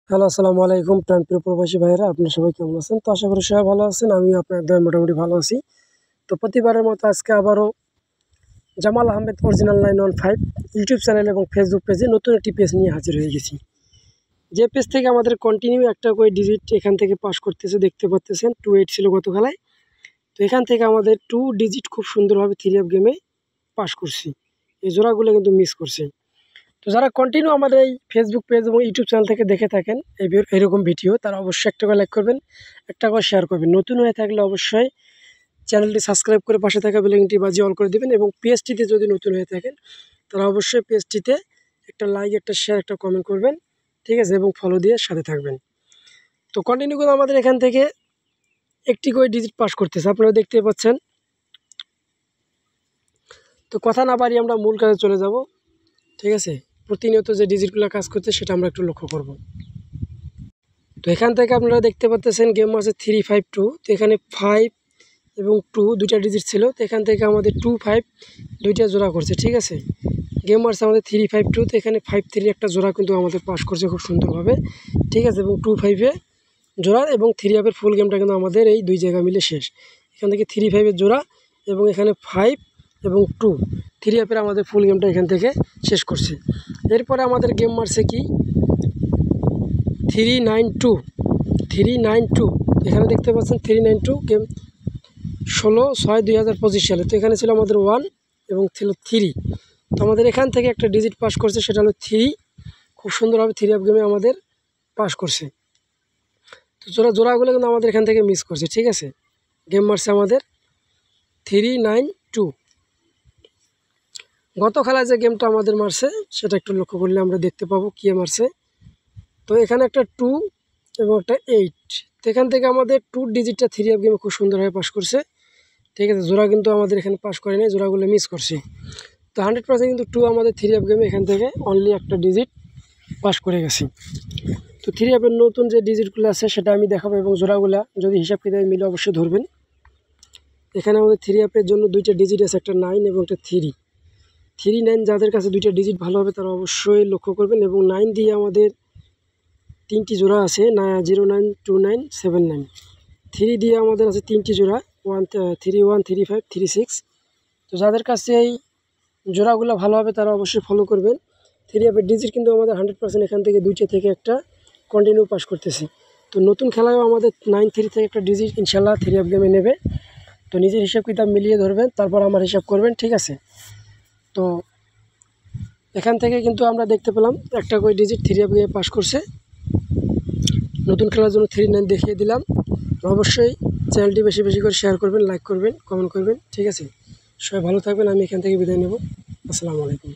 Hello, আসসালামু আলাইকুম প্রাণপ্রিয় প্রবাসী ভাইয়েরা, আপনারা সবাই কেমন আছেন? তো আশা করি সবাই ভালো আছেন। আমিও আপনার দয়ায় মোটামুটি ভালো আছি। তো প্রতিবারের মতো আজকে আবারও Jamal Ahmed original 915 YouTube channel এবং ফেসবুক পেজে নতুন একটি পেজ নিয়ে হাজির হয়ে গেছি। যে পেজ থেকে আমাদের কন্টিনিউ একটা করে ডিজিট এখান থেকে পাস করতেছে, দেখতে পাচ্ছেন 28 ছিল গত খেলায়। তো এখান থেকে আমাদের 2 ডিজিট খুব সুন্দরভাবে 3 গেমে পাস করছি। এই জোড়াগুলো কিন্তু মিস করছি। তো যারা কন্টিনিউ আমাদের এই ফেসবুক পেজ এবং ইউটিউব চ্যানেল থেকে দেখে থাকেন এরকম ভিডিও, তারা অবশ্যই একটা করে লাইক করবেন, একটা করে শেয়ার করবেন। নতুন হয়ে থাকলে অবশ্যই চ্যানেলটি সাবস্ক্রাইব করে পাশে থাকা বেল আইকনটি বাজিয়ে অল করে দেবেন এবং পেজটিতে যদি নতুন হয়ে থাকেন তারা অবশ্যই পেজটিতে একটা লাইক, একটা শেয়ার, একটা কমেন্ট করবেন, ঠিক আছে, এবং ফলো দিয়ে সাথে থাকবেন। তো কন্টিনিউ করে আমাদের এখান থেকে একটি করে ডিজিট পাস করতেছে, আপনারা দেখতে পাচ্ছেন। তো কথা না বাড়িয়ে আমরা মূল কাজে চলে যাব, ঠিক আছে। প্রতিনিয়ত যে ডিজিটগুলো কাজ করছে সেটা আমরা একটু লক্ষ্য করব। তো এখান থেকে আপনারা দেখতে পাচ্ছেন গেম মার্সে 352। তো এখানে 5 এবং 2 দুইটা ডিজিট ছিল। তো এখান থেকে আমাদের 2-5 দুইটা জোড়া করছে, ঠিক আছে। গেম মার্সে আমাদের 352, তো এখানে 5-3 একটা জোড়া কিন্তু আমাদের পাস করছে খুব সুন্দরভাবে, ঠিক আছে। এবং 2-5-এ জোড়া এবং 3-আপের ফুল গেমটা কিন্তু আমাদের এই দুই জায়গা মিলে শেষ। এখান থেকে 3-5-এর জোড়া এবং এখানে 5 এবং 2 3-আপের আমাদের ফুল গেমটা এখান থেকে শেষ করছে। এরপরে আমাদের গেম মার্সে কি 392 এখানে দেখতে পাচ্ছেন 392 গেম 16/6/2025 সালে। তো এখানে ছিল আমাদের 1 এবং ছিল 3। তো আমাদের এখান থেকে একটা ডিজিট পাস করছে, সেটা হলো 3। খুব সুন্দরভাবে 3-আপ গেমে আমাদের পাস করছে। তো জোড়াগুলো কিন্তু আমাদের এখান থেকে মিস করছে, ঠিক আছে। গেম মারছে আমাদের 392। গত খেলায় যে গেমটা আমাদের মারছে সেটা একটু লক্ষ্য করলে আমরা দেখতে পাবো কে মারছে। তো এখানে একটা 2 এবং একটা 8। তো এখান থেকে আমাদের 2 ডিজিটটা 3-আপ গেমে খুব সুন্দরভাবে পাস করছে, ঠিক আছে। জোড়া কিন্তু আমাদের এখানে পাস করে নাই, জোড়াগুলো মিস করছে। তো 100% কিন্তু 2 আমাদের 3-আপ গেমে এখান থেকে অনলি একটা ডিজিট পাস করে গেছি। তো 3-আপের নতুন যে ডিজিটগুলো আছে সেটা আমি দেখাবো এবং জোড়াগুলা যদি হিসাব কিতাবে মিলে অবশ্যই ধরবেন। এখানে আমাদের 3-আপের জন্য দুইটা ডিজিট আছে, একটা 9 এবং একটা 3-9। যাদের কাছে দুইটা ডিজিট ভালো হবে তারা অবশ্যই লক্ষ্য করবেন। এবং 9 দিয়ে আমাদের 3টি জোড়া আছে, 09, 29, 79। 3 দিয়ে আমাদের আছে 3টি জোড়া, 31, 35, 36। তো যাদের কাছে এই জোড়াগুলো ভালো হবে তারা অবশ্যই ফলো করবেন। 3-আপের ডিজিট কিন্তু আমাদের 100% এখান থেকে দুইটা থেকে একটা কন্টিনিউ পাস করতেছি। তো নতুন খেলায়ও আমাদের 9-3 থেকে একটা ডিজিট ইনশাল্লাহ 3-আপ গেমে নেবে। তো নিজের হিসাব কিতাব মিলিয়ে ধরবেন, তারপর আমার হিসাব করবেন, ঠিক আছে। তো এখান থেকে কিন্তু আমরা দেখতে পেলাম একটা করে ডিজিট 3-আপ গেমে পাস করছে। নতুন খেলার জন্য 3-9 দেখিয়ে দিলাম। অবশ্যই চ্যানেলটি বেশি বেশি করে শেয়ার করবেন, লাইক করবেন, কমেন্ট করবেন, ঠিক আছে। সবাই ভালো থাকবেন। আমি এখান থেকে বিদায় নেব। আসসালামু আলাইকুম।